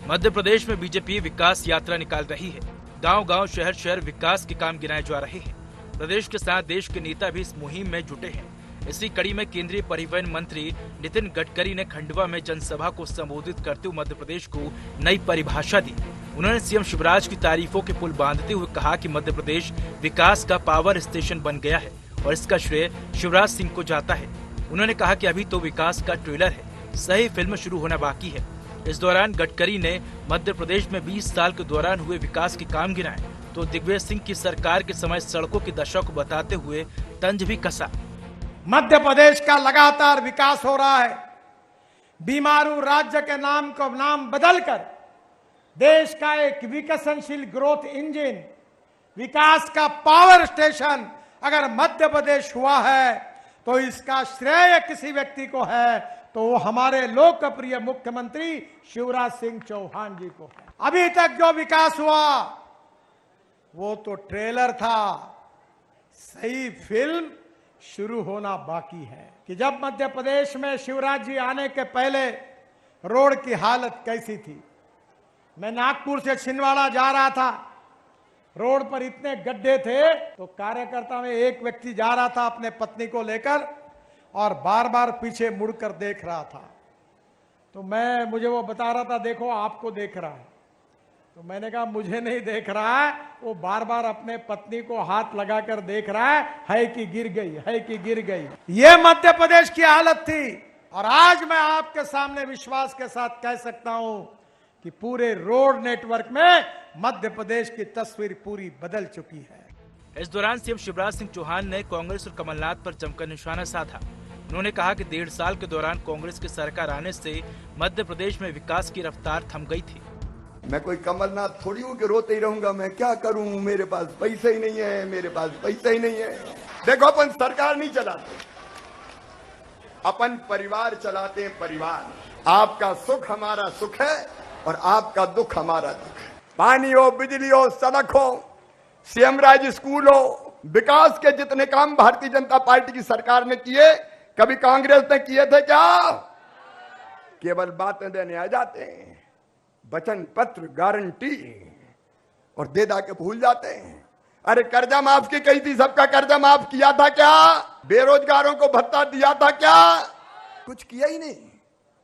मध्य प्रदेश में बीजेपी विकास यात्रा निकाल रही है। गांव-गांव, शहर-शहर विकास के काम गिनाए जा रहे हैं। प्रदेश के साथ देश के नेता भी इस मुहिम में जुटे हैं। इसी कड़ी में केंद्रीय परिवहन मंत्री नितिन गडकरी ने खंडवा में जनसभा को संबोधित करते हुए मध्य प्रदेश को नई परिभाषा दी। उन्होंने सीएम शिवराज की तारीफों के पुल बांधते हुए कहा कि मध्य प्रदेश विकास का पावर स्टेशन बन गया है और इसका श्रेय शिवराज सिंह को जाता है। उन्होंने कहा कि अभी तो विकास का ट्रेलर है, सही फिल्म शुरू होना बाकी है। इस दौरान गडकरी ने मध्य प्रदेश में 20 साल के दौरान हुए विकास के काम गिनाए तो दिग्विजय सिंह की सरकार के समय सड़कों की दशा को बताते हुए तंज भी कसा। मध्य प्रदेश का लगातार विकास हो रहा है। बीमारू राज्य के नाम को नाम बदलकर देश का एक विकसनशील ग्रोथ इंजन, विकास का पावर स्टेशन अगर मध्य प्रदेश हुआ है तो इसका श्रेय किसी व्यक्ति को है तो वो हमारे लोकप्रिय मुख्यमंत्री शिवराज सिंह चौहान जी को है। अभी तक जो विकास हुआ वो तो ट्रेलर था, सही फिल्म शुरू होना बाकी है। कि जब मध्य प्रदेश में शिवराज जी आने के पहले रोड की हालत कैसी थी। मैं नागपुर से छिंदवाड़ा जा रहा था, रोड पर इतने गड्ढे थे तो कार्यकर्ता में एक व्यक्ति जा रहा था अपने पत्नी को लेकर और बार बार पीछे मुड़कर देख रहा था। तो मुझे वो बता रहा था देखो आपको देख रहा है। तो मैंने कहा मुझे नहीं देख रहा है, वो बार बार अपने पत्नी को हाथ लगाकर देख रहा है कि गिर गई, है कि गिर गई। ये मध्य प्रदेश की हालत थी और आज मैं आपके सामने विश्वास के साथ कह सकता हूं कि पूरे रोड नेटवर्क में मध्य प्रदेश की तस्वीर पूरी बदल चुकी है। इस दौरान सीएम शिवराज सिंह चौहान ने कांग्रेस और कमलनाथ पर जमकर निशाना साधा। उन्होंने कहा कि 1.5 साल के दौरान कांग्रेस की सरकार आने से मध्य प्रदेश में विकास की रफ्तार थम गई थी। मैं कोई कमलनाथ थोड़ी हूं कि रोते ही रहूंगा, मैं क्या करूं, मेरे पास पैसे ही नहीं है, मेरे पास पैसे ही नहीं है। देखो अपन सरकार नहीं चलाते, अपन परिवार चलाते हैं। परिवार, आपका सुख हमारा सुख है और आपका दुख हमारा दुख है। पानी हो, बिजली हो, सड़क हो, सीएम राज स्कूल हो, विकास के जितने काम भारतीय जनता पार्टी की सरकार ने किए कभी कांग्रेस ने किए थे क्या? केवल बातें देने आ जाते हैं, वचन पत्र गारंटी और दे दा के भूल जाते हैं। अरे कर्जा माफ की कही थी, सबका कर्जा माफ किया था क्या? बेरोजगारों को भत्ता दिया था क्या? कुछ किया ही नहीं।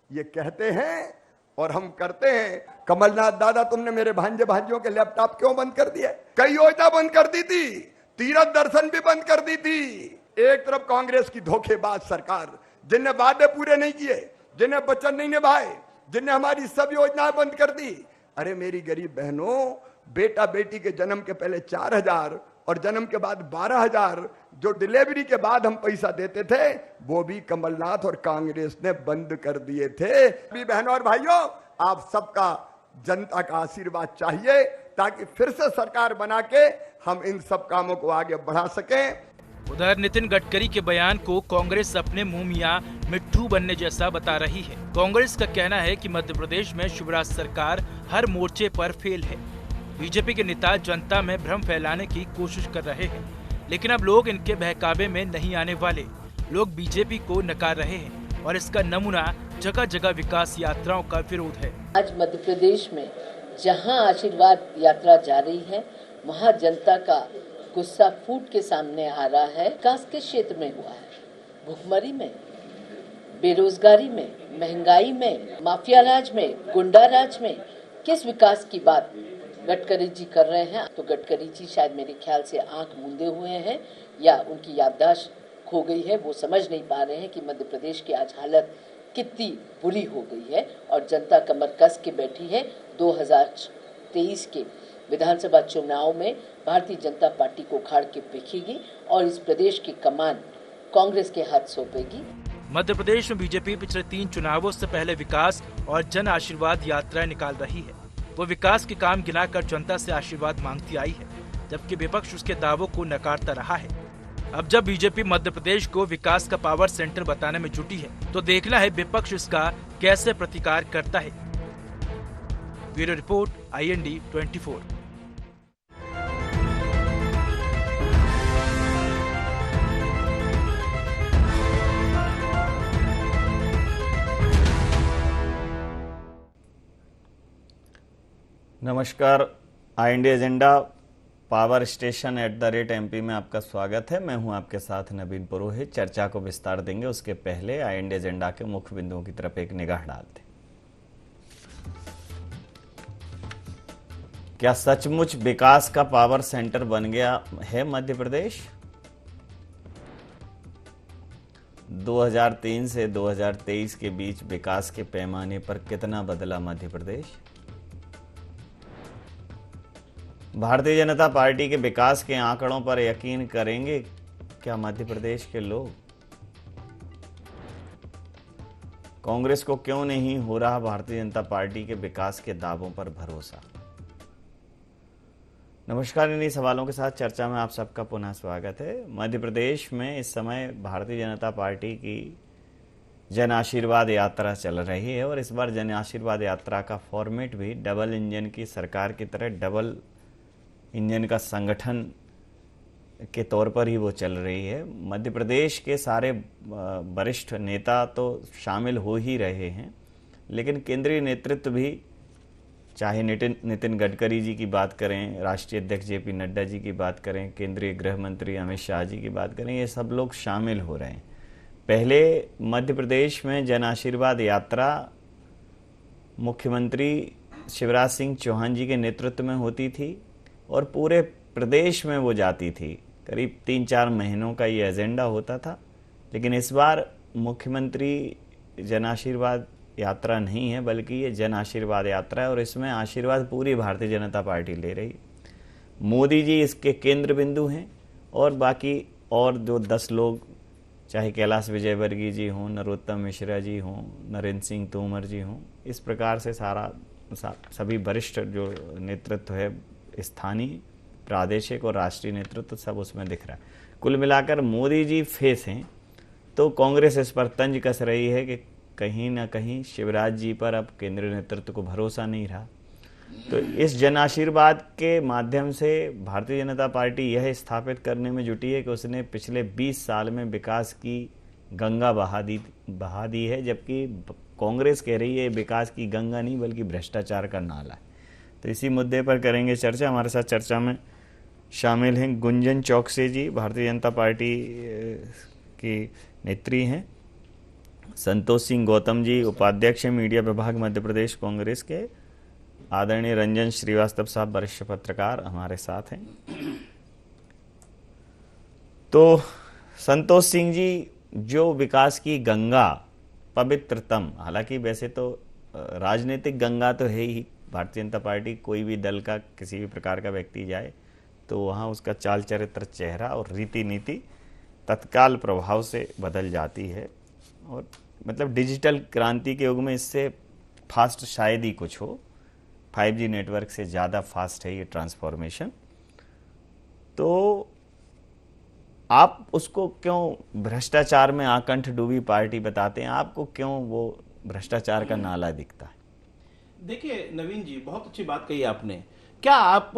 ये कहते हैं और हम करते हैं। कमलनाथ दादा तुमने मेरे भांजे भांजियों के लैपटॉप क्यों बंद कर दिए? कई योजना बंद कर दी थी, तीर्थ दर्शन भी बंद कर दी थी। एक तरफ कांग्रेस की धोखेबाज सरकार जिनने वादे पूरे नहीं किए, जिन्हें वचन नहीं निभाए, जिनने हमारी सब योजनाएं बंद कर दी। अरे मेरी गरीब बहनों, बेटा बेटी के जन्म के पहले 4,000 और जन्म के बाद 12,000 जो डिलीवरी के बाद हम पैसा देते थे वो भी कमलनाथ और कांग्रेस ने बंद कर दिए थे। भी बहनों और भाइयों, आप सबका जनता का आशीर्वाद चाहिए ताकि फिर से सरकार बना के हम इन सब कामों को आगे बढ़ा सकें। उधर नितिन गडकरी के बयान को कांग्रेस अपने मुंह मियां मिट्ठू बनने जैसा बता रही है। कांग्रेस का कहना है कि मध्य प्रदेश में शिवराज सरकार हर मोर्चे पर फेल है। बीजेपी के नेता जनता में भ्रम फैलाने की कोशिश कर रहे हैं, लेकिन अब लोग इनके बहकावे में नहीं आने वाले। लोग बीजेपी को नकार रहे हैं और इसका नमूना जगह जगह विकास यात्राओं का विरोध है। आज मध्य प्रदेश में जहां आशीर्वाद यात्रा जा रही है वहां जनता का गुस्सा फूट के सामने आ रहा है। विकास किस क्षेत्र में हुआ है? भुखमरी में, बेरोजगारी में, महंगाई में, माफिया राज में, गुंडा राज में किस विकास की बात गडकरी जी कर रहे हैं? तो गडकरी जी शायद मेरे ख्याल से आंख मूंदे हुए हैं या उनकी याददाश्त खो गई है। वो समझ नहीं पा रहे हैं कि मध्य प्रदेश की आज हालत कितनी बुरी हो गई है और जनता कमर कस के बैठी है। 2023 के विधानसभा चुनाव में भारतीय जनता पार्टी को उखाड़ के फेंकेगी और इस प्रदेश की कमान कांग्रेस के हाथ सौंपेगी। मध्य प्रदेश में बीजेपी पिछले 3 चुनावों से पहले विकास और जन आशीर्वाद यात्राएं निकाल रही है। वो विकास के काम गिनाकर जनता से आशीर्वाद मांगती आई है, जबकि विपक्ष उसके दावों को नकारता रहा है। अब जब बीजेपी मध्य प्रदेश को विकास का पावर सेंटर बताने में जुटी है तो देखना है विपक्ष इसका कैसे प्रतिकार करता है। Bureau report, IND 24। नमस्कार। आई India agenda power station @MP में आपका स्वागत है। मैं हूं आपके साथ नवीन पुरोहित। चर्चा को विस्तार देंगे उसके पहले आई इंडिया एजेंडा के मुख्य बिंदुओं की तरफ एक निगाह डालते हैं। क्या सचमुच विकास का पावर सेंटर बन गया है मध्य प्रदेश? 2003 से 2023 के बीच विकास के पैमाने पर कितना बदला मध्य प्रदेश? भारतीय जनता पार्टी के विकास के आंकड़ों पर यकीन करेंगे क्या मध्य प्रदेश के लोग? कांग्रेस को क्यों नहीं हो रहा भारतीय जनता पार्टी के विकास के दावों पर भरोसा? नमस्कार। इन्हीं सवालों के साथ चर्चा में आप सबका पुनः स्वागत है। मध्य प्रदेश में इस समय भारतीय जनता पार्टी की जन आशीर्वाद यात्रा चल रही है और इस बार जन आशीर्वाद यात्रा का फॉर्मेट भी डबल इंजन की सरकार की तरह डबल इंजन का संगठन के तौर पर ही वो चल रही है। मध्य प्रदेश के सारे वरिष्ठ नेता तो शामिल हो ही रहे हैं, लेकिन केंद्रीय नेतृत्व भी, चाहे नितिन गडकरी जी की बात करें, राष्ट्रीय अध्यक्ष JP नड्डा जी की बात करें, केंद्रीय गृह मंत्री अमित शाह जी की बात करें, ये सब लोग शामिल हो रहे हैं। पहले मध्य प्रदेश में जन आशीर्वाद यात्रा मुख्यमंत्री शिवराज सिंह चौहान जी के नेतृत्व में होती थी और पूरे प्रदेश में वो जाती थी। करीब 3-4 महीनों का ये एजेंडा होता था, लेकिन इस बार मुख्यमंत्री जन आशीर्वाद यात्रा नहीं है, बल्कि ये जन आशीर्वाद यात्रा है और इसमें आशीर्वाद पूरी भारतीय जनता पार्टी ले रही है। मोदी जी इसके केंद्र बिंदु हैं और बाकी और जो 10 लोग, चाहे कैलाश विजयवर्गीय जी हों, नरोत्तम मिश्रा जी हों, नरेंद्र सिंह तोमर जी हों, इस प्रकार से सभी वरिष्ठ जो नेतृत्व है, स्थानीय, प्रादेशिक और राष्ट्रीय नेतृत्व, सब उसमें दिख रहा है। कुल मिलाकर मोदी जी फेस हैं, तो कांग्रेस इस पर तंज कस रही है कि कहीं ना कहीं शिवराज जी पर अब केंद्रीय नेतृत्व को भरोसा नहीं रहा। तो इस जन आशीर्वाद के माध्यम से भारतीय जनता पार्टी यह स्थापित करने में जुटी है कि उसने पिछले 20 साल में विकास की गंगा बहा दी है, जबकि कांग्रेस कह रही है विकास की गंगा नहीं बल्कि भ्रष्टाचार का नाला है। तो इसी मुद्दे पर करेंगे चर्चा। हमारे साथ चर्चा में शामिल हैं गुंजन चौकसे जी, भारतीय जनता पार्टी की नेत्री हैं, संतोष सिंह गौतम जी, उपाध्यक्ष मीडिया विभाग मध्य प्रदेश कांग्रेस के, आदरणीय रंजन श्रीवास्तव साहब, वरिष्ठ पत्रकार हमारे साथ हैं। तो संतोष सिंह जी, जो विकास की गंगा पवित्रतम, हालांकि वैसे तो राजनीतिक गंगा तो है ही, भारतीय जनता पार्टी कोई भी दल का किसी भी प्रकार का व्यक्ति जाए तो वहाँ उसका चाल चरित्र, चेहरा और रीति नीति तत्काल प्रभाव से बदल जाती है। और मतलब डिजिटल क्रांति के युग में इससे फास्ट शायद ही कुछ हो। 5G नेटवर्क से ज़्यादा फास्ट है ये ट्रांसफॉर्मेशन। तो आप उसको क्यों भ्रष्टाचार में आकंठ डूबी पार्टी बताते हैं? आपको क्यों वो भ्रष्टाचार का नाला दिखता है? देखिए नवीन जी, बहुत अच्छी बात कही आपने। क्या आप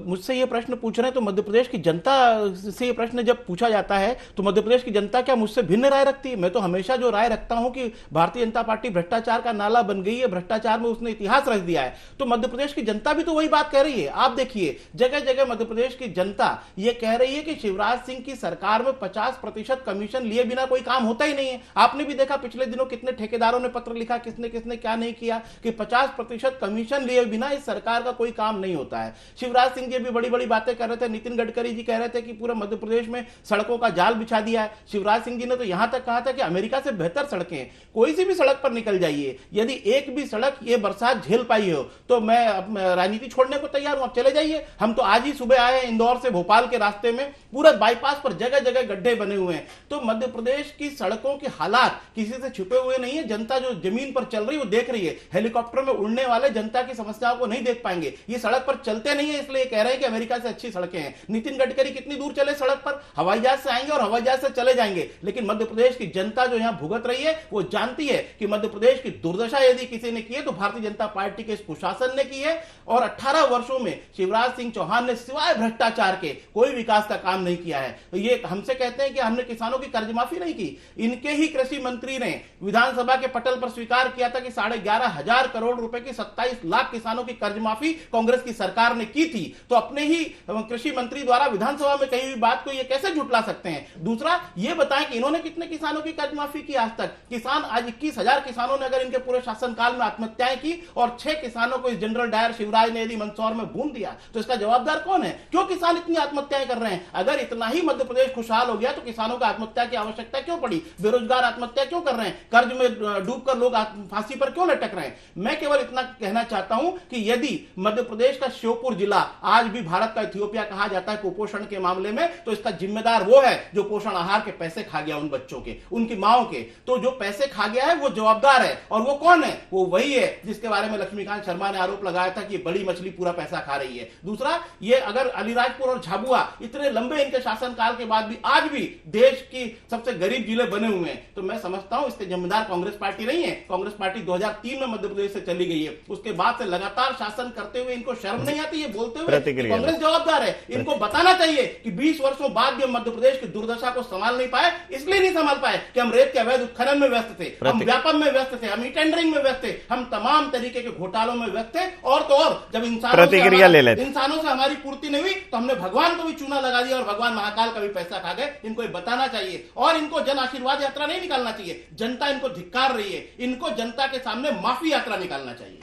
मुझसे ये प्रश्न पूछ रहे हैं तो मध्य प्रदेश की जनता से ये प्रश्न जब पूछा जाता है तो मध्य प्रदेश की जनता क्या मुझसे भिन्न राय रखती है? मैं तो हमेशा जो राय रखता हूं कि भारतीय जनता पार्टी भ्रष्टाचार का नाला बन गई है, भ्रष्टाचार में उसने इतिहास रच दिया है। तो मध्य प्रदेश की जनता भी तो वही बात कह रही है। आप देखिए, जगह जगह मध्य प्रदेश की जनता ये कह रही है कि शिवराज सिंह की सरकार में 50% कमीशन लिए बिना कोई काम होता ही नहीं है। आपने भी देखा पिछले दिनों कितने ठेकेदारों ने पत्र लिखा, किसने किसने क्या नहीं किया, कि 50% कमीशन लिए बिना इस सरकार का कोई काम नहीं होता है। शिवराज सिंह जी भी बड़ी बड़ी बातें कर रहे थे। नितिन गडकरी जी कह रहे थे कि पूरे मध्य प्रदेश में सड़कों का जाल बिछा दिया है। शिवराज सिंह जी ने तो यहां तक कहा था कि अमेरिका से बेहतर सड़कें हैं, कोई सी भी सड़क पर निकल जाइए, यदि एक भी सड़क ये बरसात झेल पाई हो तो मैं राजनीति छोड़ने को तैयार हूं, आप चले जाइए। हम तो आज ही सुबह आए इंदौर से भोपाल के रास्ते में पूरा बाईपास पर जगह जगह गड्ढे बने हुए हैं। तो मध्य प्रदेश की सड़कों के हालात किसी से छुपे हुए नहीं है। जनता जो जमीन पर चल रही है वो देख रही है। हेलीकॉप्टर में उड़ने वाले जनता की समस्याओं को नहीं देख पाएंगे। ये सड़क पर चलते नहीं है, इसलिए कह रहे हैं कि अमेरिका से अच्छी सड़कें हैं। नितिन गडकरी कितनी दूर चले सड़क पर? हवाई जहाज से आएंगे और हवाई जहाज से चले जाएंगे, लेकिन मध्य प्रदेश की जनता जो यहां भुगत रही है वो जानती है कि मध्य प्रदेश की दुर्दशा यदि किसी ने की है तो भारतीय जनता पार्टी के इस कुशासन ने की है। और 18 वर्षों में शिवराज सिंह चौहान ने सिवाय भ्रष्टाचार के कोई विकास का काम नहीं किया है। तो ये हमसे कहते हैं कि हमने किसानों की कर्ज माफी नहीं की, इनके ही कृषि मंत्री ने विधानसभा के पटल पर स्वीकार किया था कि 11,500 करोड़ रुपए की 27 लाख किसानों की कर्ज माफी कांग्रेस की सरकार ने की थी। तो अपने ही कृषि मंत्री द्वारा विधानसभा में कही हुई बात को ये कैसे झुटला सकते हैं? दूसरा ये बताएं कि इन्होंने कितने किसानों की कर्ज माफी की आज तक? किसान आज 21,000 किसानों ने अगर इनके पूरे शासनकाल में आत्महत्याएं की और 6 किसानों को इस जनरल डायर शिवराज ने यदि मंदसौर में भून दिया तो इसका जवाबदार कौन है? क्यों किसान इतनी आत्महत्याएं कर रहे हैं? अगर इतना ही मध्य प्रदेश खुशहाल हो गया तो किसानों को आत्महत्या की आवश्यकता क्यों पड़ी? बेरोजगार आत्महत्या क्यों कर रहे हैं? कर्ज में डूबकर लोग फांसी पर क्यों लटक रहे हैं? मैं केवल इतना कहना चाहता हूं कि यदि मध्य प्रदेश का श्योपुर जिला आज भी भारत का इथियोपिया कहा जाता है कुपोषण के मामले में, तो इसका जिम्मेदार वो है जो पोषण आहार के पैसे खा गया उन बच्चों के, उनकी माओ के। तो जो पैसे खा गया है वो जवाबदार है, और वो कौन है? वो वही है जिसके बारे में लक्ष्मीकांत शर्मा ने आरोप लगाया था कि ये बड़ी मछली पूरा पैसा खा रही है। दूसरा, ये अगर अलीराजपुर और झाबुआ इतने लंबे इनके शासनकाल के बाद भी आज भी देश की सबसे गरीब जिले बने हुए हैं, तो मैं समझता हूं इसके जिम्मेदार कांग्रेस पार्टी नहीं है। कांग्रेस पार्टी 2003 में मध्य प्रदेश से चली गई है, उसके बाद से लगातार शासन करते हुए इनको शर्म नहीं आती है बोलते हुए कि कांग्रेस जवाबदार है? इनको बताना चाहिए कि 20 वर्षों बाद भी हम मध्य प्रदेश की दुर्दशा को संभाल नहीं पाए। इसलिए नहीं संभाल पाए कि हम रेत के अवैध उत्खनन में व्यस्त थे, हम व्यापम में व्यस्त थे, हम ई टेंडरिंग में व्यस्त थे, हम तमाम तरीके के घोटालों में व्यस्त थे। और तो और जब इंसानों से हमारी पूर्ति नहीं हुई तो हमने भगवान को भी चूना लगा दिया और भगवान महाकाल का भी पैसा खा गए। इनको ये बताना चाहिए और इनको जन आशीर्वाद यात्रा नहीं निकालना चाहिए। जनता इनको धिक्कार रही है, इनको जनता के सामने माफी यात्रा निकालना चाहिए।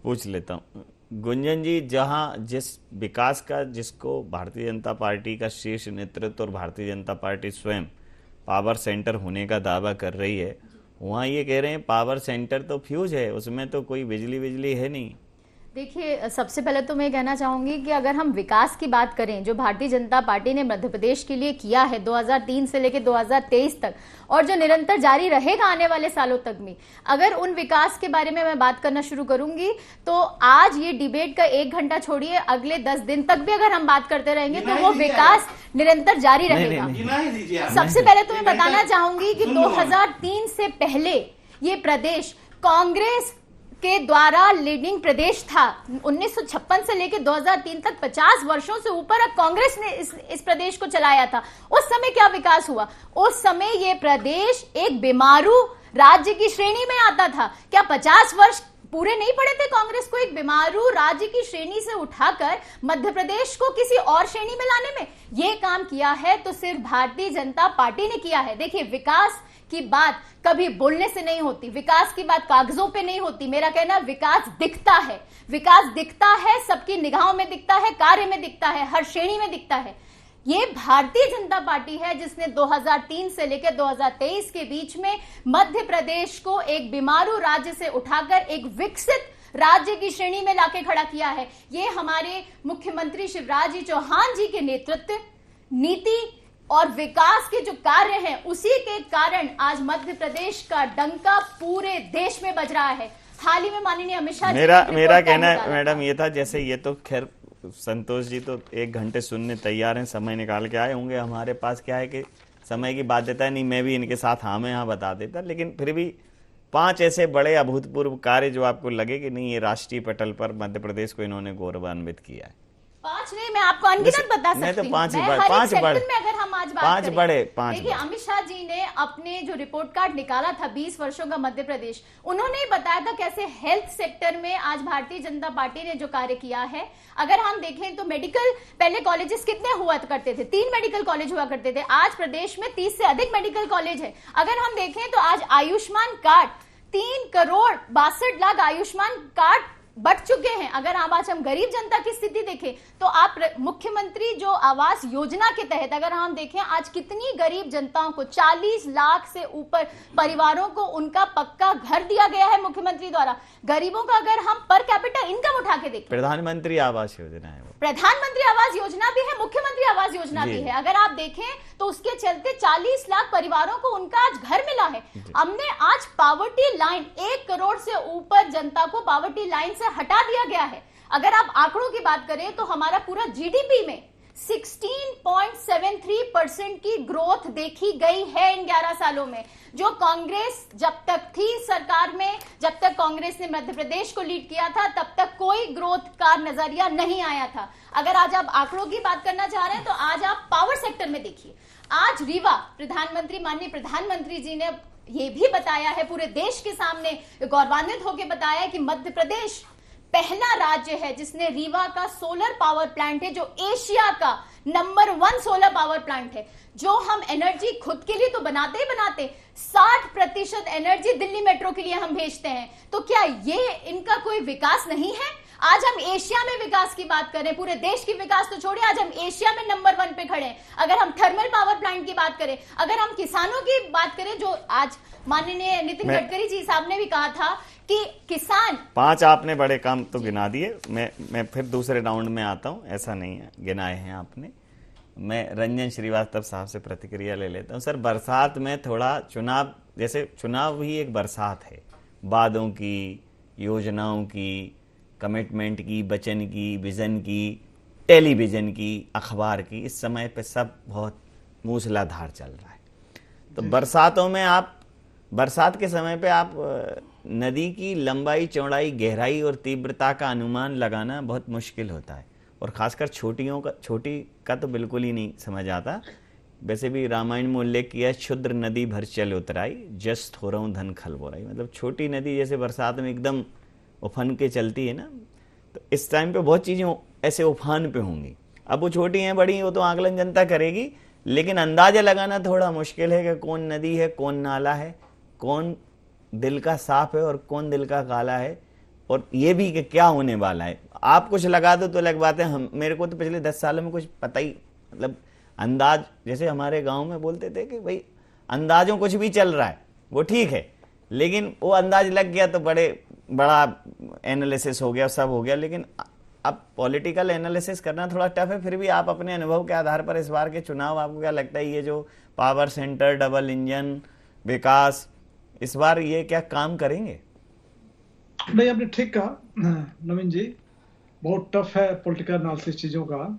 पूछ लेता हूं गुंजन जी, जहां जिस विकास का जिसको भारतीय जनता पार्टी का शीर्ष नेतृत्व और भारतीय जनता पार्टी स्वयं पावर सेंटर होने का दावा कर रही है, वहां ये कह रहे हैं पावर सेंटर तो फ्यूज है, उसमें तो कोई बिजली है नहीं। देखिए, सबसे पहले तो मैं कहना चाहूंगी कि अगर हम विकास की बात करें जो भारतीय जनता पार्टी ने मध्य प्रदेश के लिए किया है 2003 से लेकर 2023 तक, और जो निरंतर जारी रहेगा आने वाले सालों तक में, अगर उन विकास के बारे में मैं बात करना शुरू करूंगी तो आज ये डिबेट का 1 घंटा छोड़िए, अगले 10 दिन तक भी अगर हम बात करते रहेंगे तो वो विकास निरंतर जारी रहेगा। सबसे पहले तो मैं बताना चाहूंगी कि 2003 से पहले ये प्रदेश कांग्रेस के द्वारा लीडिंग प्रदेश था। 1956 से लेकर 2003 तक 50 वर्षों से ऊपर अब कांग्रेस ने इस प्रदेश को चलाया था। उस समय क्या विकास हुआ? उस समय ये प्रदेश एक बीमारू राज्य की श्रेणी में आता था। क्या 50 वर्ष पूरे नहीं पड़े थे कांग्रेस को एक बीमारू राज्य की श्रेणी से उठाकर मध्य प्रदेश को किसी और श्रेणी में लाने में? ये काम किया है तो सिर्फ भारतीय जनता पार्टी ने किया है। देखिए, विकास की बात कभी बोलने से नहीं होती, विकास की बात कागजों पे नहीं होती। मेरा कहना, विकास दिखता है, विकास दिखता है, सबकी निगाहों में दिखता है, कार्य में दिखता है, हर श्रेणी में दिखता है। ये भारतीय जनता पार्टी है जिसने 2003 से लेकर 2023 के बीच में मध्य प्रदेश को एक बीमारू राज्य से उठाकर एक विकसित राज्य की श्रेणी में लाके खड़ा किया है। ये हमारे मुख्यमंत्री शिवराज जी चौहान जी के नेतृत्व, नीति और विकास के जो कार्य हैं, उसी के कारण आज मध्य प्रदेश का डंका पूरे देश में बज रहा है। हाल ही में माननीय अमित शाह मेरा कहना मैडम ये था, जैसे ये तो खैर संतोष जी तो 1 घंटे सुनने तैयार हैं, समय निकाल के आए होंगे। हमारे पास क्या है कि समय की बाध्यता नहीं, मैं भी इनके साथ हाँ में यहाँ बता देता, लेकिन फिर भी 5 ऐसे बड़े अभूतपूर्व कार्य जो आपको लगे कि नहीं ये राष्ट्रीय पटल पर मध्य प्रदेश को इन्होंने गौरवान्वित किया है। 5 नहीं, मैं आपको अनगिनत बता सकती हूँ। तो 5 बड़े अगर हम आज बात करें, देखिए अमित शाह जी ने अपने जो रिपोर्ट कार्ड निकाला था 20 वर्षों का मध्य प्रदेश, उन्होंने ही बताया था कैसे हेल्थ सेक्टर में आज भारतीय जनता पार्टी ने जो कार्य किया है। अगर हम देखें तो मेडिकल, पहले कॉलेजेस कितने हुआ करते थे? 3 मेडिकल कॉलेज हुआ करते थे, आज प्रदेश में 30 से अधिक मेडिकल कॉलेज है। अगर हम देखें तो आज आयुष्मान कार्ड 3 करोड़ 62 लाख आयुष्मान कार्ड बढ़ चुके हैं। अगर आज हम गरीब जनता की स्थिति देखें तो आप मुख्यमंत्री जो आवास योजना के तहत अगर हम देखें आज कितनी गरीब जनताओं को 40 लाख से ऊपर परिवारों को उनका पक्का घर दिया गया है मुख्यमंत्री द्वारा। गरीबों का अगर हम पर कैपिटा इनकम उठा के देखें, प्रधानमंत्री आवास योजना है, प्रधानमंत्री आवास योजना भी है, मुख्यमंत्री आवास योजना भी है। अगर आप देखें तो उसके चलते 40 लाख परिवारों को उनका आज घर मिला है। हमने आज पावर्टी लाइन 1 करोड़ से ऊपर जनता को पावर्टी लाइन से हटा दिया गया है। अगर आप आंकड़ों की बात करें तो हमारा पूरा जीडीपी में 16.7 103% की ग्रोथ देखी गई है इन 11 सालों में। जो कांग्रेस जब तक थी सरकार में, जब तक कांग्रेस ने मध्य प्रदेश को लीड किया था, तब तक कोई ग्रोथ का नजरिया नहीं आया था। अगर आज आप आंकड़ों की बात करना चाह रहे हैं तो आज आप पावर सेक्टर में देखिए। आज रीवा माननीय प्रधानमंत्री जी ने ये भी बताया है, पूरे देश के सामने गौरवान्वित होकर बताया है कि मध्य प्रदेश पहला राज्य है जिसने रीवा का सोलर पावर प्लांट है, जो एशिया का नंबर 1 सोलर पावर प्लांट है। जो हम एनर्जी खुद के लिए तो बनाते ही बनाते, 60% एनर्जी दिल्ली मेट्रो के लिए हम भेजते हैं। तो क्या ये इनका कोई विकास नहीं है? आज हम एशिया में विकास की बात करें, पूरे देश की विकास तो छोड़िए, आज हम एशिया में नंबर 1 पे खड़े हैं। अगर हम थर्मल पावर प्लांट की बात करें, अगर हम किसानों की बात करें, जो आज माननीय नितिन गडकरी जी साहब ने भी कहा था कि किसान 5 आपने बड़े काम तो गिना दिए। मैं फिर दूसरे राउंड में आता हूं, ऐसा नहीं है, गिनाए हैं आपने। मैं रंजन श्रीवास्तव साहब से प्रतिक्रिया ले लेता हूं। सर, बरसात में थोड़ा चुनाव, जैसे चुनाव ही एक बरसात है, वादों की, योजनाओं की, कमिटमेंट की, वचन की, विजन की, टेलीविजन की, अखबार की, इस समय पे सब बहुत मूसलाधार चल रहा है। तो बरसातों में आप, बरसात के समय पे आप नदी की लंबाई, चौड़ाई, गहराई और तीव्रता का अनुमान लगाना बहुत मुश्किल होता है, और खासकर छोटी का तो बिल्कुल ही नहीं समझ आता। वैसे भी रामायण में उल्लेख किया है, क्षुद्र नदी भर चल उतराई, जस थोरऊं धन खल बोराई। मतलब छोटी नदी जैसे बरसात में एकदम उफान के चलती है ना, तो इस टाइम पे बहुत चीज़ें ऐसे उफान पे होंगी। अब वो छोटी हैं बड़ी हैं वो तो आकलन जनता करेगी, लेकिन अंदाजा लगाना थोड़ा मुश्किल है कि कौन नदी है, कौन नाला है, कौन दिल का साफ है और कौन दिल का काला है, और ये भी कि क्या होने वाला है। आप कुछ लगा दो तो अलग बात है, हम मेरे को तो पिछले 10 सालों में कुछ पता ही, मतलब अंदाज, जैसे हमारे गांव में बोलते थे कि भाई अंदाजों कुछ भी चल रहा है वो ठीक है, लेकिन वो अंदाज लग गया तो बड़ा एनालिसिस हो गया, सब हो गया। लेकिन अब पॉलिटिकल एनालिसिस करना थोड़ा टफ है। फिर भी आप अपने अनुभव के आधार पर इस बार के चुनाव, आपको क्या लगता है, ये जो पावर सेंटर, डबल इंजन विकास, इस बार ये क्या काम करेंगे? नहीं, आपने ठीक कहा नवीन जी, बहुत टफ है पॉलिटिकल एनालिसिस चीजों का।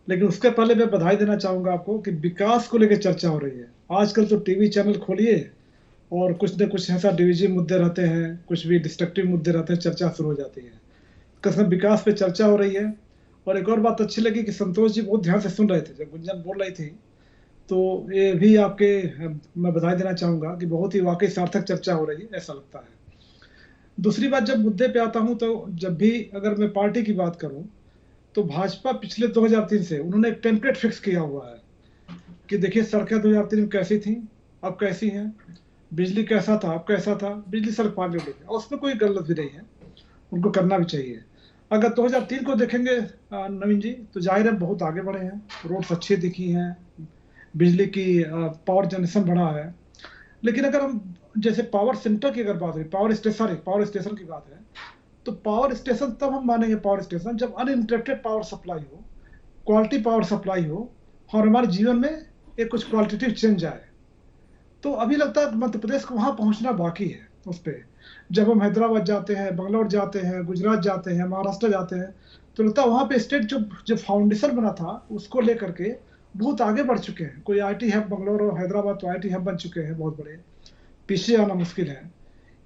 लेकिन उसके पहले मैं बधाई देना चाहूंगा आपको कि विकास को लेकर चर्चा हो रही है। आजकल तो टीवी चैनल खोलिए और कुछ न कुछ ऐसा डिविजन मुद्दे रहते हैं, कुछ भी डिस्ट्रक्टिव मुद्दे रहते हैं, चर्चा शुरू हो जाती है। कसम विकास पे चर्चा हो रही है। और एक और बात अच्छी लगी कि संतोष जी बहुत ध्यान से सुन रहे थे जब गुंजन बोल रही थी, तो ये भी आपके मैं बधाई देना चाहूंगा कि बहुत ही वाकई सार्थक चर्चा हो रही है, ऐसा लगता है। दूसरी बात, जब मुद्दे पे आता हूं तो जब भी अगर मैं पार्टी की बात करूं तो भाजपा पिछले 2003 से उन्होंने एक टेम्पलेट फिक्स किया हुआ है कि देखिए सड़कें 2003 में कैसी थी, अब कैसी हैं, बिजली कैसा था, अब कैसा था, बिजली सड़क पार ले लेंगे, और उसमें कोई गलत भी नहीं है, उनको करना भी चाहिए। अगर 2003 को देखेंगे नवीन जी, तो जाहिर है बहुत आगे बढ़े हैं, रोड्स अच्छी दिखी हैं, बिजली की पावर जनरेशन बढ़ा है। लेकिन अगर हम जैसे पावर सेंटर की अगर बात है, पावर स्टेशन की बात है, तो पावर स्टेशन तब हम मानेंगे पावर स्टेशन जब अनइंटरप्टेड पावर सप्लाई हो, क्वालिटी पावर सप्लाई हो, और हमारे जीवन में एक कुछ क्वालिटेटिव चेंज आए। तो अभी लगता है मध्य प्रदेश को वहां पहुंचना बाकी है। उस पर जब हम हैदराबाद जाते हैं, बंगलौर जाते हैं, गुजरात जाते हैं, महाराष्ट्र जाते हैं, तो लगता है वहां पे स्टेट जो फाउंडेशन बना था उसको लेकर के बहुत आगे बढ़ चुके हैं। कोई आईटी हब, बंगलौर और हैदराबाद तो आईटी हब बन चुके हैं बहुत बड़े, पीछे आना मुश्किल है।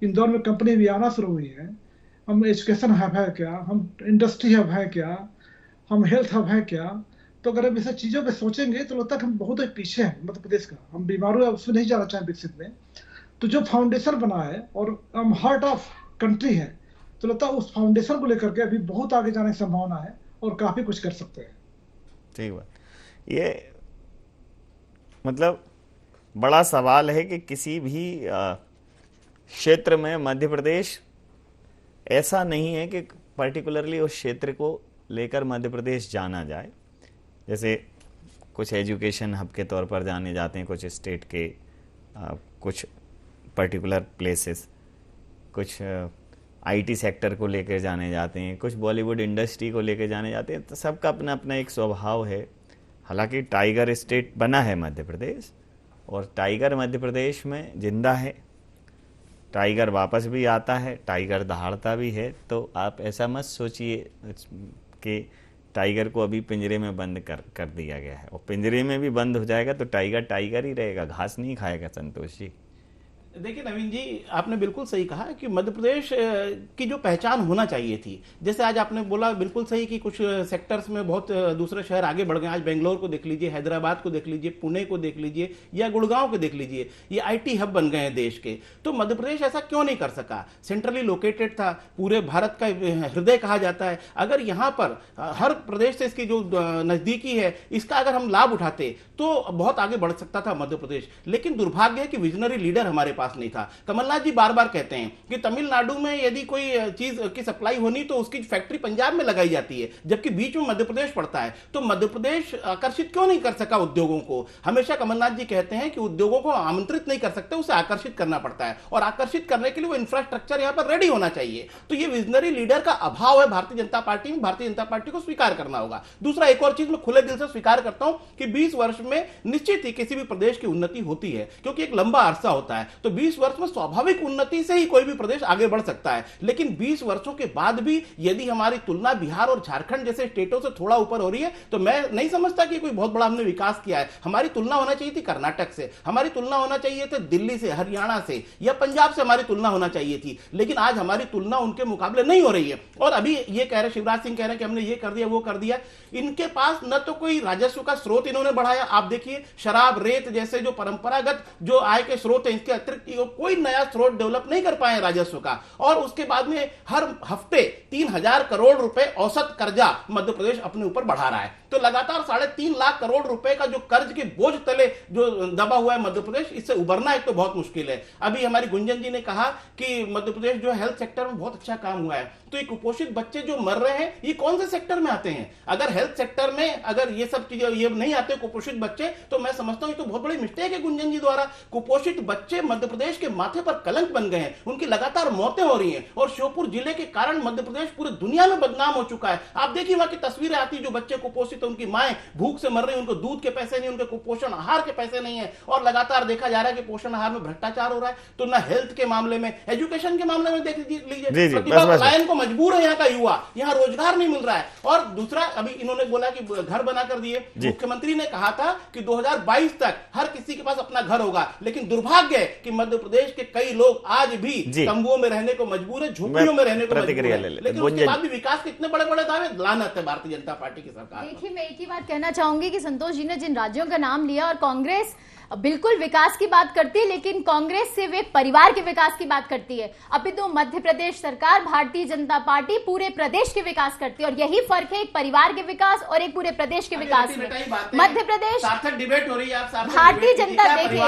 इंदौर में कंपनी भी आना शुरू हुई है। हम एजुकेशन हब है क्या, हम इंडस्ट्री हब है क्या, हम हेल्थ हब है क्या? तो अगर हम इस चीजों पे सोचेंगे तो लगता है कि हम बहुत ही पीछे हैं मध्य प्रदेश का। हम बीमारों उसमें नहीं जाना चाहें विकसित में, तो जो फाउंडेशन बना है और हम हार्ट ऑफ कंट्री है, तो लगता है उस फाउंडेशन को लेकर के अभी बहुत आगे जाने की संभावना है और काफी कुछ कर सकते हैं। ठीक बात। ये मतलब बड़ा सवाल है कि किसी भी क्षेत्र में मध्य प्रदेश ऐसा नहीं है कि पर्टिकुलरली उस क्षेत्र को लेकर मध्य प्रदेश जाना जाए। जैसे कुछ एजुकेशन हब के तौर पर जाने जाते हैं कुछ स्टेट के कुछ पर्टिकुलर प्लेसेस, कुछ आईटी सेक्टर को लेकर जाने जाते हैं, कुछ बॉलीवुड इंडस्ट्री को लेकर जाने जाते हैं। तो सबका अपना अपना एक स्वभाव है। हालांकि टाइगर स्टेट बना है मध्य प्रदेश, और टाइगर मध्य प्रदेश में जिंदा है, टाइगर वापस भी आता है, टाइगर दहाड़ता भी है। तो आप ऐसा मत सोचिए कि टाइगर को अभी पिंजरे में बंद कर दिया गया है, और पिंजरे में भी बंद हो जाएगा तो टाइगर टाइगर ही रहेगा, घास नहीं खाएगा संतोष जी। देखिए नवीन जी, आपने बिल्कुल सही कहा कि मध्य प्रदेश की जो पहचान होना चाहिए थी, जैसे आज आपने बोला बिल्कुल सही कि कुछ सेक्टर्स में बहुत दूसरे शहर आगे बढ़ गए। आज बेंगलोर को देख लीजिए, हैदराबाद को देख लीजिए, पुणे को देख लीजिए या गुड़गांव को देख लीजिए, ये आईटी हब बन गए हैं देश के। तो मध्य प्रदेश ऐसा क्यों नहीं कर सका? सेंट्रली लोकेटेड था, पूरे भारत का हृदय कहा जाता है। अगर यहाँ पर हर प्रदेश से इसकी जो नजदीकी है, इसका अगर हम लाभ उठाते तो बहुत आगे बढ़ सकता था मध्य प्रदेश। लेकिन दुर्भाग्य है कि विजनरी लीडर हमारे पास नहीं था। कमलनाथ जी बार बार कहते हैं कि तमिलनाडु में यदि कोई चीज की सप्लाई होनी तो उसकी फैक्ट्री पंजाब में लगाई जाती है, जबकि बीच में मध्य प्रदेश पड़ता है। तो मध्य प्रदेश आकर्षित क्यों नहीं कर सका उद्योगों को? हमेशा कमलनाथ जी कहते हैं कि उद्योगों को आमंत्रित नहीं कर सकते, उसे आकर्षित करना पड़ता है, और आकर्षित करने के लिए वो इंफ्रास्ट्रक्चर यहां पर रेडी होना चाहिए। तो ये विजनरी लीडर का अभाव है भारतीय जनता पार्टी में। भारतीय जनता पार्टी को स्वीकार करना होगा। दूसरा, एक और चीज मैं खुले दिल से स्वीकार करता हूं कि 20 वर्ष में निश्चित ही किसी भी प्रदेश की उन्नति होती है, क्योंकि एक लंबा अरसा होता है। तो 20 वर्ष में स्वाभाविक उन्नति से ही कोई भी प्रदेश आगे बढ़ सकता है। लेकिन 20 वर्षों के बाद भी यदि हमारी तुलना बिहार और झारखंड जैसे स्टेटों से थोड़ा ऊपर हो रही है, तो मैं नहीं समझता कि कोई बहुत बड़ा हमने विकास किया है। हमारी तुलना होना चाहिए थी कर्नाटक से, हमारी तुलना होना चाहिए थी दिल्ली से, हरियाणा से या पंजाब से हमारी तुलना होना चाहिए थी। लेकिन आज हमारी तुलना उनके मुकाबले नहीं हो रही है। और अभी ये कह रहे, शिवराज सिंह कह रहे हैं कि हमने ये कर दिया वो कर दिया। इनके पास न तो कोई राजस्व का स्रोत इन्होंने बढ़ाया। आप देखिए, शराब, रेत जैसे जो परंपरागत जो आय के स्रोत है, इसके अतिरिक्त कोई नया स्रोत डेवलप नहीं कर पाए राजस्व का। और उसके बाद में हर हफ्ते 3000 करोड़ रुपए औसत कर्जा मध्य प्रदेश अपने ऊपर बढ़ा रहा है। तो लगातार 3.5 लाख करोड़ रुपए का जो कर्ज के बोझ तले जो दबा हुआ है मध्य प्रदेश, इससे उबरना एक तो बहुत मुश्किल है। अभी हमारी गुंजन जी ने कहा कि मध्य प्रदेश जो हेल्थ सेक्टर में बहुत अच्छा काम हुआ है। तो ये कुपोषित बच्चे जो मर रहे हैं, ये कौन से सेक्टर में आते हैं? अगर हेल्थ सेक्टर में अगर ये सब चीजें ये नहीं आते कुपोषित बच्चे, तो मैं समझता हूं ये तो बहुत बड़ी मिस्टेक है गुंजन जी द्वारा। कुपोषित बच्चे मध्य प्रदेश के माथे पर कलंक बन गए हैं, उनकी लगातार मौतें हो रही हैं। और श्योपुर जिले के कारण मध्य प्रदेश पूरी दुनिया में बदनाम हो चुका है। आप देखिए वहां की तस्वीरें आती, जो बच्चे कुपोषित है, उनकी माएं भूख से मर रही है, उनको दूध के पैसे नहीं, उनके कुपोषण आहार के पैसे नहीं है। और लगातार देखा जा रहा है कि पोषण आहार में भ्रष्टाचार हो रहा है। तो ना हेल्थ के मामले में, एजुकेशन के मामले में देख लीजिए, प्रतिभा पलायन को मजबूर है यहाँ का युवा, यहाँ रोजगार नहीं मिल रहा है। और दूसरा, अभी इन्होंने बोला कि घर बनाकर दिए। मुख्यमंत्री ने कहा था कि 2022 तक हर किसी के पास अपना घर होगा। लेकिन दुर्भाग्य है कि मध्य प्रदेश के कई लोग आज भी तंबुओं में रहने को मजबूर है, झोपड़ियों में रहने को मजबूर है। लेकिन उसके बाद भी विकास के इतने बड़े बड़े दावे, लानत है भारतीय जनता पार्टी की सरकार। देखिए, मैं एक ही बात कहना चाहूंगी कि संतोष जी ने जिन राज्यों का नाम लिया, और कांग्रेस बिल्कुल विकास की बात करती है, लेकिन कांग्रेस सिर्फ एक परिवार के विकास की बात करती है। अभी तो मध्य प्रदेश सरकार, भारतीय जनता पार्टी पूरे प्रदेश के विकास करती है। और यही फर्क है एक परिवार के विकास और एक पूरे प्रदेश के विकास में। मध्य प्रदेश डिबेट हो रही है, भारतीय जनता, देखिए,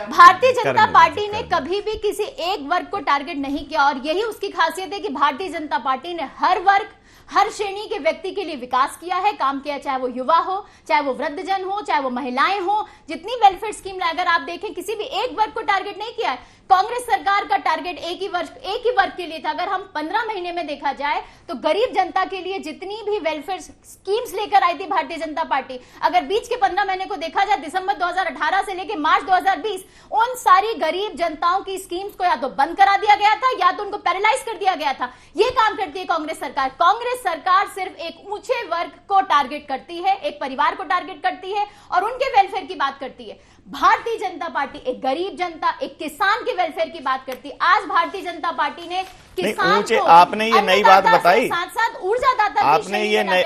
भारतीय जनता पार्टी ने कभी भी किसी एक वर्ग को टारगेट नहीं किया। और यही उसकी खासियत है कि भारतीय जनता पार्टी ने हर वर्ग, हर श्रेणी के व्यक्ति के लिए विकास किया है, काम किया, चाहे वो युवा हो, चाहे वो वृद्धजन हो, चाहे वो महिलाएं हो। जितनी वेलफेयर स्कीम अगर आप देखें, किसी भी एक वर्ग को टारगेट नहीं किया है। कांग्रेस सरकार का टारगेट एक ही वर्ग के लिए था। अगर हम 15 महीने में देखा जाए तो गरीब जनता के लिए जितनी भी वेलफेयर स्कीम्स लेकर आई थी भारतीय जनता पार्टी, अगर बीच के 15 महीने को देखा जाए, दिसंबर 2018 से लेकर मार्च 2020, उन सारी गरीब जनताओं की स्कीम्स को या तो बंद करा दिया गया था या तो उनको पैरालाइज कर दिया गया था। ये काम करती है कांग्रेस सरकार। कांग्रेस सरकार सिर्फ एक ऊंचे वर्ग को टारगेट करती है, एक परिवार को टारगेट करती है और उनके वेलफेयर की बात करती है। भारतीय जनता पार्टी एक गरीब जनता, एक किसान के वेलफेयर की बात करती है। आज भारतीय जनता पार्टी ने किसान को, आपने ये नई बात बताई, साथ साथ ऊर्जादाता,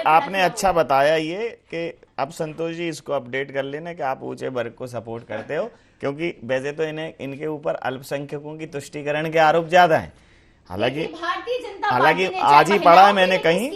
आपने अच्छा बताया ये कि अब संतोष जी इसको अपडेट कर लेना कि आप ऊंचे वर्ग को सपोर्ट करते हो, क्योंकि वैसे तो इनके ऊपर अल्पसंख्यकों की तुष्टीकरण के आरोप ज्यादा है। हालांकि आज ही पढ़ा है मैंने कहीं,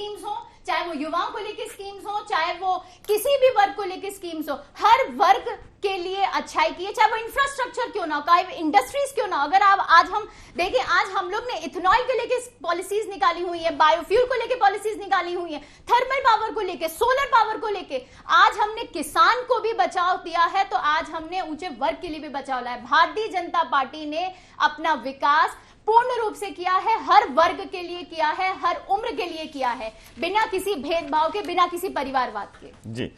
चाहे वो युवाओं को लेकर स्कीम्स हो, चाहे वो किसी भी वर्ग को लेकर स्कीम्स हो, हर वर्ग के लिए अच्छाई की है, चाहे वो इंफ्रास्ट्रक्चर क्यों ना हो, चाहे इंडस्ट्रीज क्यों ना हो। अगर आप आज हम देखें, आज हम लोग ने इथेनॉल के लेके पॉलिसीज निकाली हुई है, बायोफ्यूल को लेके पॉलिसीज निकाली हुई है, थर्मल पावर को लेके, सोलर पावर को लेके। आज हमने किसान को भी बचाव दिया है, तो आज हमने ऊंचे वर्ग के लिए भी बचाव लाया। भारतीय जनता पार्टी ने अपना विकास पूर्ण रूप से किया है, हर वर्ग के लिए किया है, हर उम्र के लिए किया है, बिना किसी भेदभाव के, बिना किसी परिवारवाद के। जी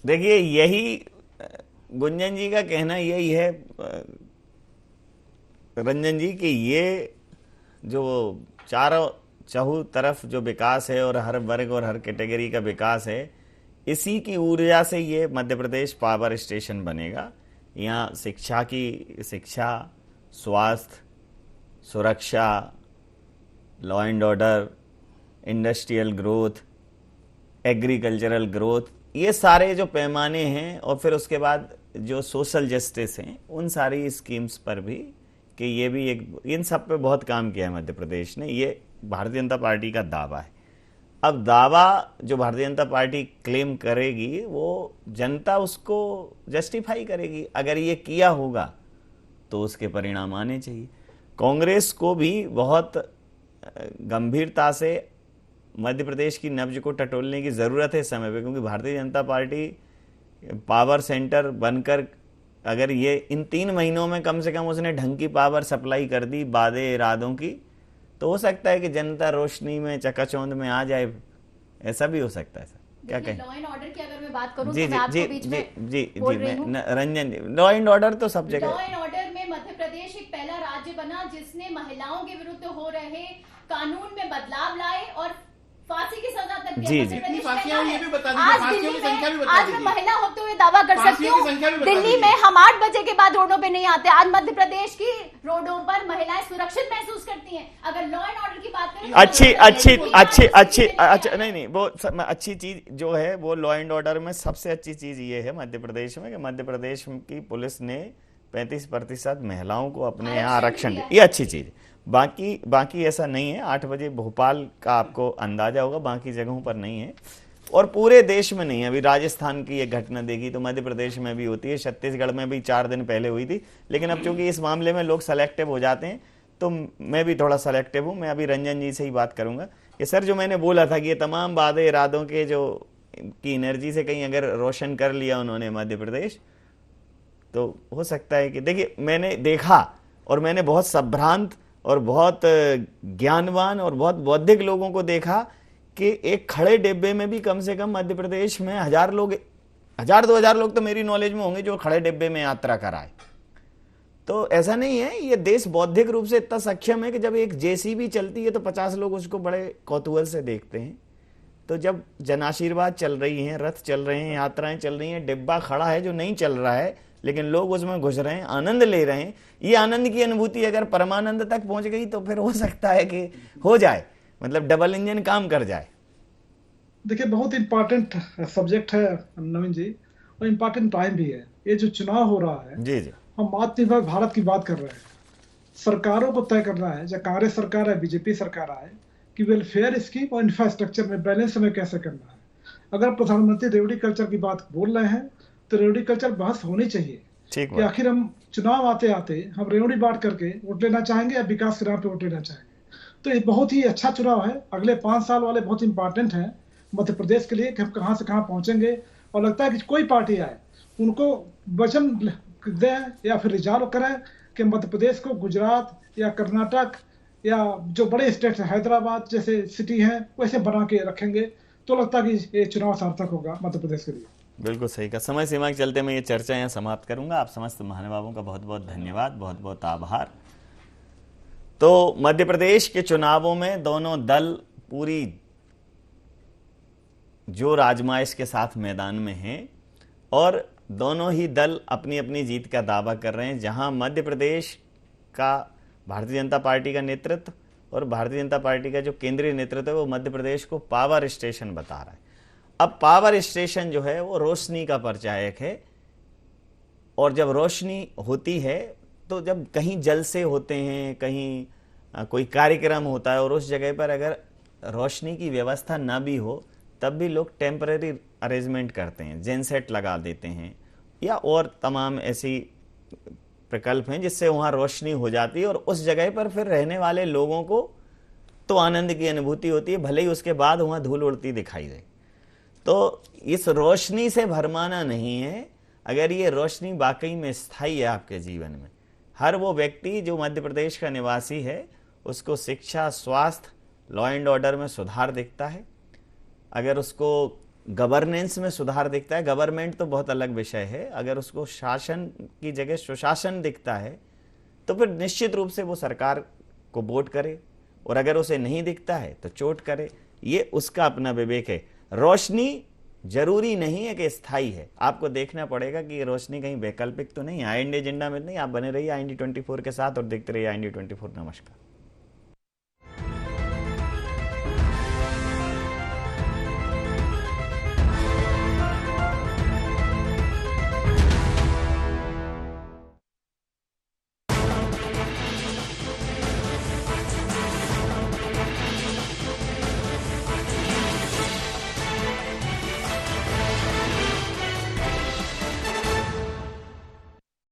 देखिए, यही गुंजन जी का कहना यही है रंजन जी, कि ये जो चारों तरफ जो विकास है और हर वर्ग और हर कैटेगरी का विकास है, इसी की ऊर्जा से ये मध्य प्रदेश पावर स्टेशन बनेगा। यहाँ शिक्षा, स्वास्थ्य, सुरक्षा, law and order, industrial growth, agricultural growth, ये सारे जो पैमाने हैं और फिर उसके बाद जो सोशल जस्टिस हैं, उन सारी स्कीम्स पर भी कि ये भी इन सब पे बहुत काम किया है मध्य प्रदेश ने। ये भारतीय जनता पार्टी का दावा है। अब दावा जो भारतीय जनता पार्टी क्लेम करेगी वो जनता उसको जस्टिफाई करेगी। अगर ये किया होगा तो उसके परिणाम आने चाहिए। कांग्रेस को भी बहुत गंभीरता से मध्य प्रदेश की नब्ज को टटोलने की ज़रूरत है इस समय पे, क्योंकि Bharatiya Janata party power centre बनकर अगर ये इन 3 महीनों में कम से कम उसने ढंग की पावर सप्लाई कर दी वादे इरादों की, तो हो सकता है कि जनता रोशनी में चकाचौंध में आ जाए। ऐसा भी हो सकता है सर, क्या कहें? लॉ एंड ऑर्डर की अगर मैं बात करूं जी तो मैं आपको जी बीच जी में जी बोल जी रही हूं। मैं रंजन जी, लॉ एंड ऑर्डर तो सब लॉ जगह। एंड ऑर्डर में मध्य प्रदेश एक पहला राज्य बना जिसने महिलाओं के विरुद्ध हो रहे कानून में बदलाव लाए और फांसी की सजा तक जी, मध्य जी। प्रदेश फांसियां पहला ये है। भी बता दीजिए, आज फांसियों दिल्ली की संख्या भी में, बता आज मैं दीजिए। महिला होते हुए दावा कर सकती फांसियों की संख्या भी हूँ, बता दिल्ली दीजिए। में हम 8 बजे के बाद रोडों पे नहीं आते। आज मध्य प्रदेश की रोडों पर महिलाएं सुरक्षित महसूस करती हैं। अगर लॉ एंड ऑर्डर की बात करें तो अच्छा नहीं वो अच्छी चीज जो है वो लॉ एंड ऑर्डर में सबसे अच्छी चीज ये है मध्य प्रदेश में कि मध्य प्रदेश की पुलिस ने 35% महिलाओं को अपने यहाँ आरक्षण दिया। ये अच्छी चीज। बाकी ऐसा नहीं है। 8 बजे भोपाल का आपको अंदाजा होगा, बाकी जगहों पर नहीं है और पूरे देश में नहीं है। अभी राजस्थान की एक घटना देखी तो मध्य प्रदेश में भी होती है, छत्तीसगढ़ में भी 4 दिन पहले हुई थी। लेकिन अब चूंकि इस मामले में लोग सेलेक्टिव हो जाते हैं तो मैं भी थोड़ा सेलेक्टिव हूँ। मैं अभी रंजन जी से ही बात करूंगा कि सर जो मैंने बोला था कि ये तमाम वादे इरादों के जो की एनर्जी से कहीं अगर रोशन कर लिया उन्होंने मध्य प्रदेश, तो हो सकता है कि देखिए मैंने देखा और मैंने बहुत संभ्रांत और बहुत ज्ञानवान और बहुत बौद्धिक लोगों को देखा कि एक खड़े डिब्बे में भी कम से कम मध्य प्रदेश में 1000 लोग, 1000-2000 लोग तो मेरी नॉलेज में होंगे जो खड़े डिब्बे में यात्रा कराए। तो ऐसा नहीं है, ये देश बौद्धिक रूप से इतना सक्षम है कि जब एक जेसीबी चलती है तो 50 लोग उसको बड़े कौतूहल से देखते हैं। तो जब जन आशीर्वाद चल रही हैं, रथ चल रहे हैं, यात्राएं चल रही हैं, डिब्बा खड़ा है जो नहीं चल रहा है लेकिन लोग उसमें घुस रहे हैं, आनंद ले रहे हैं, ये आनंद की अनुभूति अगर परमानंद तक पहुंच गई तो फिर हो सकता है कि हो जाए, मतलब डबल इंजन काम कर जाए। देखिए बहुत इंपॉर्टेंट सब्जेक्ट है नवीन जी, और इंपॉर्टेंट टाइम भी है। ये जो चुनाव हो रहा है, जी जी, हम आत्मनिर्भर भारत की बात कर रहे हैं। सरकारों को तय करना है, चाहे कांग्रेस सरकार है, बीजेपी सरकार है, कि वेलफेयर स्कीम और इंफ्रास्ट्रक्चर में बैलेंस हमें कैसे करना है। अगर प्रधानमंत्री रेवड़ी कल्चर की बात बोल रहे हैं तो रेवड़ी कल्चर बहस होनी चाहिए कि आखिर हम चुनाव आते आते हम रेवड़ी बांट करके वोट लेना चाहेंगे या विकास के नाम पे वोट लेना चाहेंगे। तो ये बहुत ही अच्छा चुनाव है। अगले 5 साल वाले बहुत इंपॉर्टेंट हैं मध्य प्रदेश के लिए कि हम कहाँ से कहाँ पहुंचेंगे। और लगता है कि कोई पार्टी आए उनको वचन दें या फिर रिजॉल्व करें कि मध्य प्रदेश को गुजरात या कर्नाटक या जो बड़े स्टेट है हैदराबाद जैसे सिटी हैं वैसे बना के रखेंगे, तो लगता है कि ये चुनाव सार्थक होगा मध्य प्रदेश के लिए। बिल्कुल सही का। समय सीमा के चलते मैं ये चर्चा यहाँ समाप्त करूंगा। आप समस्त महानुभावों का बहुत बहुत धन्यवाद, बहुत बहुत आभार। तो मध्य प्रदेश के चुनावों में दोनों दल पूरी जोर आजमाइश के साथ मैदान में हैं और दोनों ही दल अपनी अपनी जीत का दावा कर रहे हैं। जहां मध्य प्रदेश का भारतीय जनता पार्टी का नेतृत्व और भारतीय जनता पार्टी का जो केंद्रीय नेतृत्व है वो मध्य प्रदेश को पावर स्टेशन बता रहा है। अब पावर स्टेशन जो है वो रोशनी का परिचायक है और जब रोशनी होती है तो जब कहीं जलसे होते हैं, कहीं कोई कार्यक्रम होता है और उस जगह पर अगर रोशनी की व्यवस्था ना भी हो तब भी लोग टेम्परेरी अरेंजमेंट करते हैं, जेनसेट लगा देते हैं या और तमाम ऐसी प्रकल्प हैं जिससे वहाँ रोशनी हो जाती है और उस जगह पर फिर रहने वाले लोगों को तो आनंद की अनुभूति होती है, भले ही उसके बाद वहाँ धूल उड़ती दिखाई दे। तो इस रोशनी से भरमाना नहीं है। अगर ये रोशनी वाकई में स्थायी है आपके जीवन में, हर वो व्यक्ति जो मध्य प्रदेश का निवासी है उसको शिक्षा, स्वास्थ्य, लॉ एंड ऑर्डर में सुधार दिखता है, अगर उसको गवर्नेंस में सुधार दिखता है, गवर्नमेंट तो बहुत अलग विषय है, अगर उसको शासन की जगह सुशासन दिखता है तो फिर निश्चित रूप से वो सरकार को वोट करे, और अगर उसे नहीं दिखता है तो चोट करे, ये उसका अपना विवेक है। रोशनी जरूरी नहीं है कि स्थायी है, आपको देखना पड़ेगा कि ये रोशनी कहीं वैकल्पिक तो नहीं है। IND एजेंडा में नहीं, आप बने रहिए IND 24 के साथ और देखते रहिए IND 24। नमस्कार।